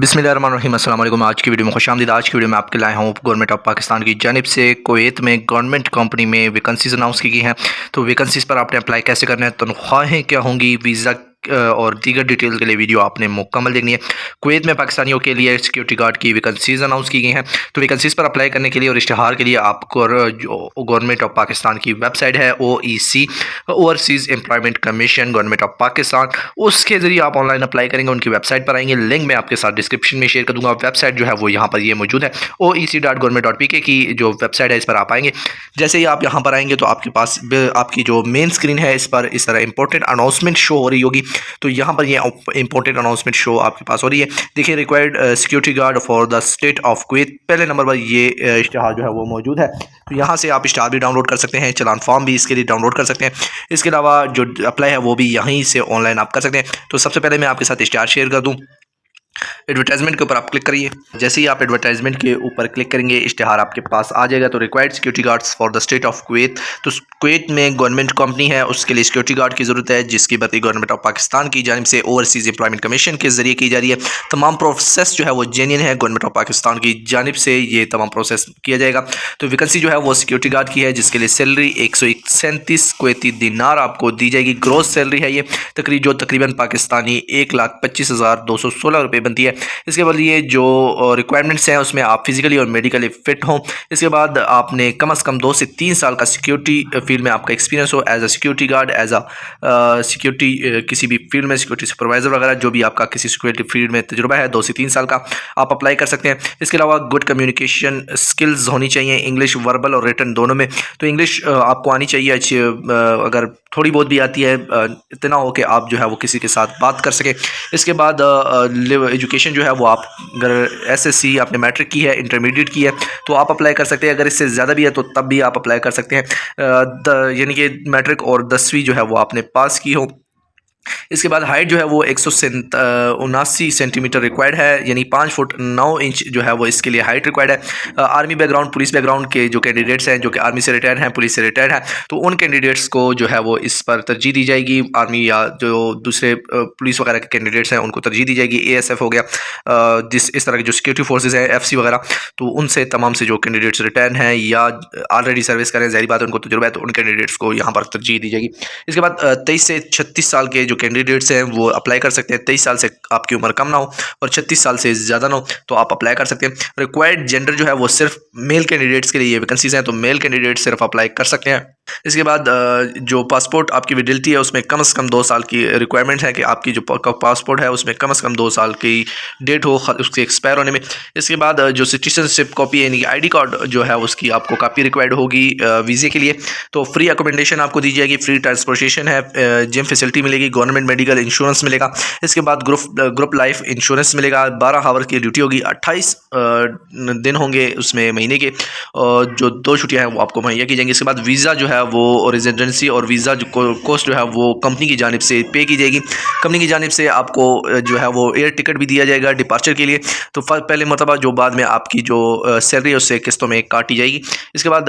बिस्मिल्लाहिर्रहमानिर्रहीम अस्सलाम वालेकुम। आज की वीडियो में खुशामदीद। आज की वीडियो में आपके लाया हूँ गवर्नमेंट ऑफ पाकिस्तान की जानिब से कुवैत में गवर्नमेंट कंपनी में वैकेंसीज अनाउंस की गई हैं। तो वैकेंसीज पर आपने अप्लाई कैसे करना है, तनख्वाहें क्या होंगी, वीज़ा और दीगर डिटेल के लिए वीडियो आपने मुकम्मल देखनी है। कुवैत में पाकिस्तानियों के लिए सिक्योरिटी गार्ड की वैकेंसीज अनाउंस की गई हैं। तो वैकेंसीज पर अप्लाई करने के लिए और इश्तिहार के लिए आपको जो गवर्नमेंट ऑफ पाकिस्तान की वेबसाइट है OEC overseas employment commission government of Pakistan, उसके ज़रिए आप ऑनलाइन अप्लाई करेंगे। उनकी वेबसाइट पर आएंगे, लिंक मैं आपके साथ डिस्क्रिप्शन में शेयर कर दूंगा। वेबसाइट जो है वो यहाँ पर ये मौजूद है, oec.government.pk की जो वेबसाइट है, इस पर आप आएंगे। जैसे ही आप यहाँ पर आएंगे तो आपके पास आपकी जो मेन स्क्रीन है, इस पर इस तरह इंपॉर्टेंट अनाउंसमेंट शो हो रही होगी। तो यहाँ पर ये इंपॉर्टेंट अनाउंसमेंट शो आपके पास हो रही है। देखिए, required security guard for the state of Kuwait, पहले नंबर पर ये इश्तिहार जो है वो मौजूद है। तो यहाँ से आप इश्तिहार भी डाउनलोड कर सकते हैं, चलान फॉर्म भी इसके लिए डाउनलोड कर सकते हैं। इसके अलावा जो अप्लाई है वो भी यहीं से ऑनलाइन आप कर सकते हैं। तो सबसे पहले मैं आपके साथ इश्तिहार शेयर कर दूँ। एडवर्टाइजमेंट के ऊपर आप क्लिक करिए। जैसे ही आप एडवर्टाइजमेंट के ऊपर क्लिक करेंगे, इश्तिहार आपके पास आ जाएगा। तो required security guards for the state of Kuwait, तो कुवैत में गवर्नमेंट कंपनी है, उसके लिए सिक्योरिटी गार्ड की ज़रूरत है, जिसकी भर्ती गवर्नमेंट ऑफ पाकिस्तान की जानिब से ओवरसीज़ एम्प्लॉयमेंट कमीशन के जरिए की जा रही है। तमाम प्रोसेस जो है वो जेन्युइन है, गवर्नमेंट ऑफ पाकिस्तान की जानिब से ये तमाम प्रोसेस किया जाएगा। तो वैकेंसी जो है वो सिक्योरिटी गार्ड की है, जिसके लिए सैलरी 137 कुवैती दिनार आपको दी जाएगी। ग्रोस सैलरी है ये तकरीबन पाकिस्तानी 1,25,216 रुपये बनती है। इसके बाद ये जो रिक्वायरमेंट्स हैं उसमें आप फिजिकली और मेडिकली फिट हों। इसके बाद आपने कम से कम 2 से 3 साल का सिक्योरिटी फील्ड में आपका एक्सपीरियंस हो, as a security guard, as a security किसी भी फील्ड में सिक्योरिटी सुपरवाइजर वगैरह, जो भी आपका किसी सिक्योरिटी फील्ड में तजुर्बा है, 2 से 3 साल का आप अप्लाई कर सकते हैं। इसके अलावा गुड कम्युनिकेशन स्किल्स होनी चाहिए, इंग्लिश वर्बल और रिटन दोनों में। तो इंग्लिश आपको आनी चाहिए अच्छी, अगर थोड़ी बहुत भी आती है, इतना हो कि आप जो है वो किसी के साथ बात कर सकें। इसके बाद एजुकेशन जो है वो आप अगर SSC आपने मैट्रिक की है, इंटरमीडिएट की है, तो आप अप्लाई कर सकते हैं। अगर इससे ज़्यादा भी है तो तब भी आप अप्लाई कर सकते हैं, यानी कि मैट्रिक और 10वीं जो है वो आपने पास की हो। इसके बाद हाइट जो है वो 179 सेंटीमीटर रिक्वायर्ड है, यानी 5 फुट 9 इंच जो है वो इसके लिए हाइट रिक्वायर्ड है। आर्मी बैकग्राउंड, पुलिस बैकग्राउंड के जो कैंडिडेट्स हैं, जो कि आर्मी से रिटायर्ड हैं, पुलिस से रिटायर्ड हैं, तो उन कैंडिडेट्स को जो है वो इस पर तरजीह दी जाएगी। आर्मी या जो दूसरे पुलिस वगैरह के कैंडिडेट्स हैं उनको तरजीह दी जाएगी। ASF हो गया, जिस इस तरह के जो सिक्योरिटी फोर्सेज हैं, FC वगैरह, तो उनसे तमाम से जो कैंडिडेट्स रिटायर्ड हैं या ऑलरेडी सर्विस करें, ज़ाहिर बात है उनको तजुर्बा है, तो उन कैंडिडेट्स को यहाँ पर तरजीह दी जाएगी। इसके बाद 23 से 36 साल के जो कैंडिडेट्स हैं वो अप्लाई कर सकते हैं। 23 साल से आपकी उम्र कम ना हो और 36 साल से ज़्यादा ना हो, तो आप अप्लाई कर सकते हैं। रिक्वायर्ड जेंडर जो है वो सिर्फ मेल कैंडिडेट्स के लिए ये वैकेंसीज हैं, तो मेल कैंडिडेट सिर्फ अप्लाई कर सकते हैं। इसके बाद जो पासपोर्ट आपकी वैलिडिटी है उसमें कम से कम 2 साल की रिक्वायरमेंट है कि आपकी जो पासपोर्ट है उसमें कम से कम 2 साल की डेट हो उसके एक्सपायर होने में। इसके बाद जो सिटीजनशिप कॉपी यानी कि ID कार्ड जो है उसकी आपको कॉपी रिक्वायर्ड होगी वीज़े के लिए। तो फ्री अकोमोडेशन आपको दी जाएगी, फ्री ट्रांसपोर्टेशन है, जिम फैसिलिटी मिलेगी, गवर्नमेंट मेडिकल इंश्योरेंस मिलेगा। इसके बाद ग्रुप लाइफ इंश्योरेंस मिलेगा। 12 आवर की ड्यूटी होगी, 28 दिन होंगे उसमें महीने के, जो 2 छुट्टियाँ हैं वो आपको मुहैया की जाएंगी। इसके बाद वीज़ा जो है वो रेजिडेंसी और वीज़ा जो कॉस्ट जो है वो कंपनी की जानिब से पे की जाएगी। कंपनी की जानिब से आपको जो है वो एयर टिकट भी दिया जाएगा डिपार्चर के लिए। तो पहले मरतबा जो बाद में आपकी जो सैलरी है उससे किस्तों में काटी जाएगी। इसके बाद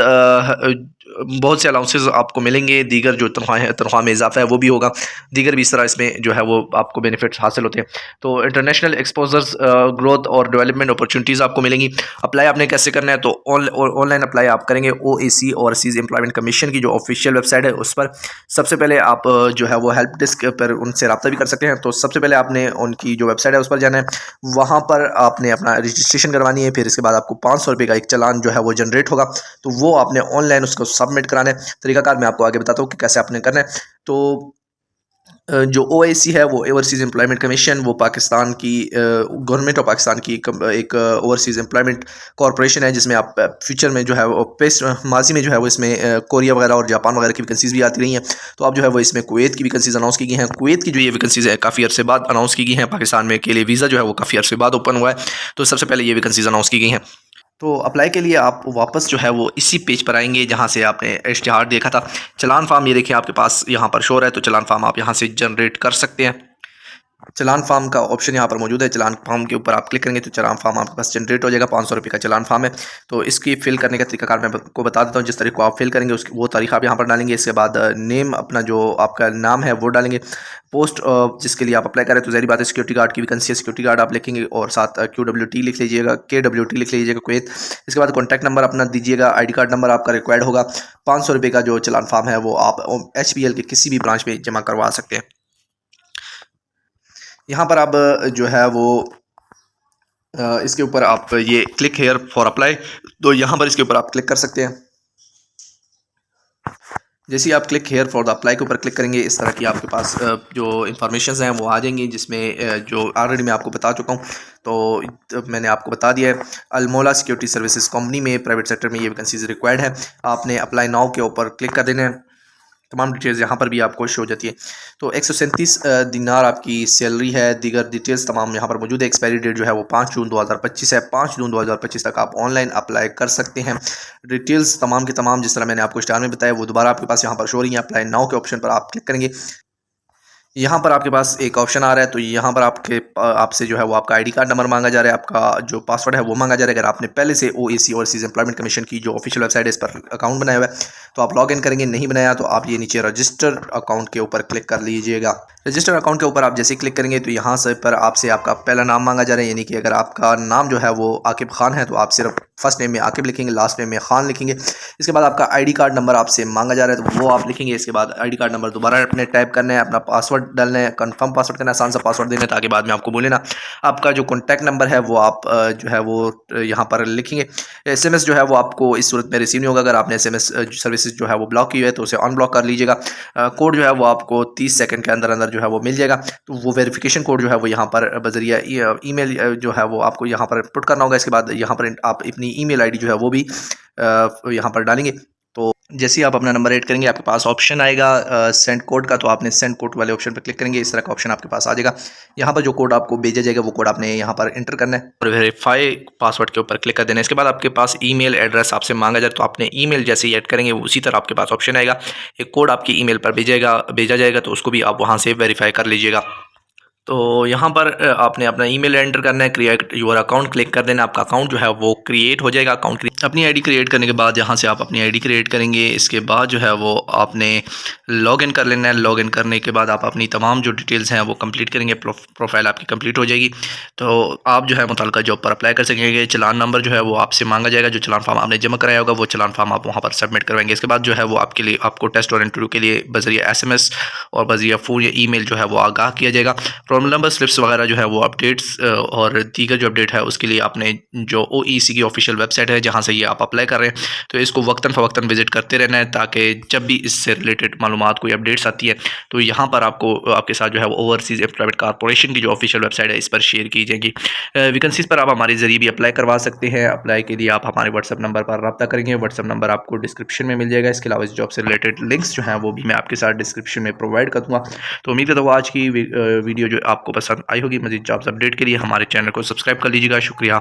बहुत से अलाउंसेस आपको मिलेंगे, दीगर जो तनख्वाह में इजाफा है वो भी होगा, दीगर भी इस तरह इसमें जो है वो आपको बेनिफिट्स हासिल होते हैं। तो इंटरनेशनल एक्सपोजर्स, ग्रोथ और डेवलपमेंट अपॉर्चुनिटीज़ आपको मिलेंगी। अप्लाई आपने कैसे करना है, तो ऑनलाइन अप्लाई आप करेंगे OEC ओवरसीज़ एम्प्लॉयमेंट कमीशन की जो ऑफिशियल वेबसाइट है उस पर। सबसे पहले आप जो है वो हेल्प डेस्क पर उनसे रब्ता भी कर सकते हैं। तो सबसे पहले आपने उनकी जो वेबसाइट है उस पर जाना है, वहाँ पर आपने अपना रजिस्ट्रेशन करवानी है। फिर इसके बाद आपको 500 रुपये का एक चालान जो है वो जनरेट होगा, तो वो आपने ऑनलाइन उसको सबमिट कराना है। तरीकाकार मैं आपको आगे बताता हूँ कि कैसे आपने करना है। तो जो OIC है वो ओवरसीज़ एम्प्लॉयमेंट कमीशन, वो पाकिस्तान की गवर्नमेंट ऑफ पाकिस्तान की एक ओवरसीज़ एम्प्लॉयमेंट कॉरपोरेशन है, जिसमें आप फ्यूचर में जो है वो माजी में जो है वो इसमें कोरिया वगैरह और जापान वगैरह की वैकेंसीज भी आती रही हैं। तो आप जो है वो इसमें कुवैत की वैकेंसीज अनाउंस की गई हैं। कुवैत की जो ये वैकेंसीज है काफ़ी अरसे बाद अनाउंस की गई हैं। पाकिस्तान में के लिए वीज़ा जो है वो काफ़ी अरसे बाद ओपन हुआ है, तो सबसे पहले ये वैकेंसीज अनाउंस की गई हैं। तो अप्लाई के लिए आप वापस जो है वो इसी पेज पर आएंगे जहाँ से आपने इश्तिहार देखा था। चलान फार्म ये देखिए आपके पास यहाँ पर शो है, तो चलान फार्म आप यहाँ से जनरेट कर सकते हैं। चलान फार्म का ऑप्शन यहाँ पर मौजूद है। चलान फार्म के ऊपर आप क्लिक करेंगे तो चलान फार्म आपके पास जनरेट हो जाएगा। 500 रुपये का चलान फार्म है। तो इसकी फिल करने का तरीकाकार मैं आपको बता देता हूँ। जिस तरीके को आप फिल करेंगे उसकी वो तारीख आप यहाँ पर डालेंगे। इसके बाद नेम अपना जो आपका नाम है वो डालेंगे। पोस्ट जिसके लिए आप अप्लाई करें तो ज़ाहिर बात है सिक्योरिटी गार्ड की वैकेंसी है, सिक्योरिटी गार्ड आप लिखेंगे और साथ QWT लिख लीजिएगा, KWT लिख लीजिएगा कुवैत। इसके बाद कॉन्टैक्ट नंबर अपना दीजिएगा। ID कार्ड नंबर आपका रिक्वायर्ड होगा। 500 रुपये का जो चलान फार्म है वो आप HBL के किसी भी ब्रांच में जमा करवा सकते हैं। यहाँ पर आप जो है वो इसके ऊपर आप ये क्लिक हेयर फॉर अप्लाई, तो यहाँ पर इसके ऊपर आप क्लिक कर सकते हैं। जैसे ही आप click here for the apply के ऊपर क्लिक करेंगे इस तरह की आपके पास जो इन्फॉर्मेशन हैं वो आ जाएंगी, जिसमें जो ऑलरेडी मैं आपको बता चुका हूँ। तो मैंने आपको बता दिया है अल्मोला सिक्योरिटी सर्विसेज कंपनी में प्राइवेट सेक्टर में ये वैकेंसीज रिक्वायर्ड है। आपने अप्लाई नाउ के ऊपर क्लिक कर देना है। तमाम डिटेल्स यहाँ पर भी आपको शो हो जाती है। तो 137 दिनार आपकी सैलरी है। दीगर डिटेल्स तमाम यहाँ पर मौजूद है। एक्सपायरी डेट जो है वो 5 जून 2025 है। 5 जून 2025 तक आप ऑनलाइन अप्लाई कर सकते हैं। डिटेल्स तमाम की तमाम जिस तरह मैंने आपको स्टार में बताया वो दोबारा आपके पास यहाँ पर शो हो रही है। अप्लाई नाउ के ऑप्शन पर आप क्लिक करेंगे। यहाँ पर आपके पास एक ऑप्शन आ रहा है। तो यहाँ पर आपसे जो है वो आपका ID कार्ड नंबर मांगा जा रहा है, आपका जो पासवर्ड है वो मांगा जा रहा है। अगर आपने पहले से OAC ओवरसीज एम्प्लॉयमेंट कमीशन की जो ऑफिशियल वेबसाइट है इस पर अकाउंट बनाया हुआ है तो आप लॉग इन करेंगे। नहीं बनाया तो आप ये नीचे रजिस्टर अकाउंट के ऊपर क्लिक कर लीजिएगा। रजिस्टर अकाउंट के ऊपर आप जैसे क्लिक करेंगे तो यहाँ से पर आपसे आपका पहला नाम मांगा जा रहा है, यानी कि अगर आपका नाम जो है वो आकिब खान है तो आप सिर्फ फर्स्ट नेम में आकिब लिखेंगे, लास्ट नेम में खान लिखेंगे। इसके बाद आपका ID कार्ड नंबर आपसे मांगा जा रहा है तो वो आप लिखेंगे। इसके बाद ID कार्ड नंबर दोबारा अपने टाइप करना है, अपना पासवर्ड डालना है, कंफर्म पासवर्ड करना है, आसान सा पासवर्ड देना है ताकि बाद में आपको बोले ना। आपका जो कॉन्टैक्ट नंबर है वो आप जो है वो यहाँ पर लिखेंगे। SMS जो है वो आपको इस सूरत में रिसीव नहीं होगा। अगर आपने SMS सर्विसेज जो है वो ब्लॉक की हुई है तो उसे अनब्लॉक कर लीजिएगा। कोड जो है वो आपको 30 सेकंड के अंदर अंदर जो है वो मिल जाएगा। तो वो वेरिफिकेशन कोड जो है वो यहाँ पर बजरिया ईमेल जो है वो आपको यहाँ पर पुट करना होगा। इसके बाद यहाँ पर आप अपनी ईमेल ID जो है वो भी यहाँ पर डालेंगे। तो जैसे ही आप अपना नंबर ऐड करेंगे आपके पास ऑप्शन आएगा सेंड कोड का, तो आपने सेंड कोड वाले ऑप्शन पर क्लिक करेंगे। इस तरह का ऑप्शन आपके पास आ जाएगा। यहाँ पर जो कोड आपको भेजा जाएगा वो कोड आपने यहाँ पर एंटर करना है और वेरीफाई पासवर्ड के ऊपर क्लिक कर देना है। इसके बाद आपके पास ईमेल एड्रेस आपसे मांगा जाए तो आपने ईमेल जैसे ही ऐड करेंगे उसी तरह आपके पास ऑप्शन आएगा। एक कोड आपकी ईमेल पर भेजा जाएगा तो उसको भी आप वहाँ से वेरीफाई कर लीजिएगा। तो यहाँ पर आपने अपना ईमेल एंटर करना है, क्रिएट योर अकाउंट क्लिक कर देना। आपका अकाउंट जो है वो क्रिएट हो जाएगा। अपनी ID क्रिएट करने के बाद यहाँ से आप अपनी ID क्रिएट करेंगे। इसके बाद जो है वो आपने लॉगिन कर लेना है। लॉगिन करने के बाद आप अपनी तमाम जो डिटेल्स हैं वो कंप्लीट करेंगे। प्रोफाइल आपकी कंप्लीट हो जाएगी तो आप जो है मुतल्लिका जॉब पर अप्लाई कर सकेंगे। चलान नंबर जो है वो आपसे मांगा जाएगा। जो चलान फार्म आपने जमा कराया होगा वो चलान फार्म आप वहाँ पर सबमिट करवाएंगे। इसके बाद जो है वो आपको टेस्ट और इंटरव्यू के लिए बजरिया SMS और बजरिया फ़ोन या ईमेल जो है वो आगाह किया जाएगा। प्रॉब्लम नंबर स्लिप्स वगैरह जो है वो अपडेट्स और दीगर जो अपडेट है उसके लिए आपने जो OEC की ऑफिशियल वेबसाइट है जहाँ से ये आप अप्लाई कर रहे हैं तो इसको वक्तन फ़वक्तन विजिट करते रहना है ताकि जब भी इससे रिलेटेड मालूमात कोई अपडेट्स आती है तो यहाँ पर आपके साथ जो है वो ओवरसीज़ एम्प्लॉयमेंट कॉर्पोरेशन की जो ऑफिशियल वेबसाइट है इस पर शेयर की जाएगी। वैकेंसीज़ पर आप हमारे ज़रिए भी अप्लाई करवा सकते हैं। अप्लाई के लिए आप हमारे व्हाट्सअप नंबर पर रब्ता करेंगे। व्हाट्सअप नंबर आपको डिस्क्रिप्शन में मिल जाएगा। इसके अलावा इस जॉब से रिलेटेड लिंक्स जो हैं वो भी मैं आपके साथ डिस्क्रिप्शन में प्रोवाइड कर दूँगा। तो उम्मीद है तो आज की वीडियो जो आपको पसंद आई होगी। मज़ीद जॉब्स अपडेट के लिए हमारे चैनल को सब्सक्राइब कर लीजिएगा। शुक्रिया।